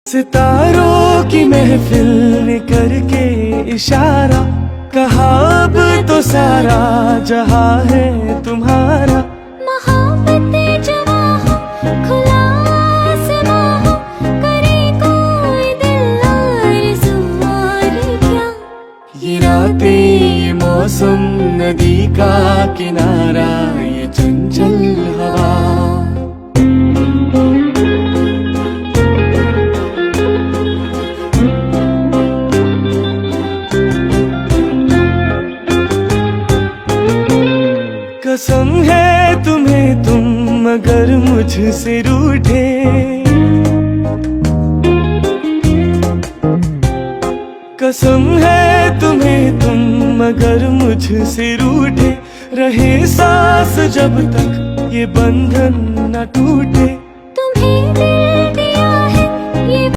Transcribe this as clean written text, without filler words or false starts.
सितारों की महफिल ने करके इशारा कहा अब तो सारा जहां है तुम्हारा। मोहब्बतें जवां हो, खुला आसमां हो, करे कोई दिल आरज़ू और क्या। ये रातें ये मौसम नदी का किनारा ये चंचल हवा। कसम है तुम्हें तुम मगर मुझसे रूठे, कसम है तुम्हें तुम मगर मुझसे रूठे। रहे सांस जब तक ये बंधन न टूटे।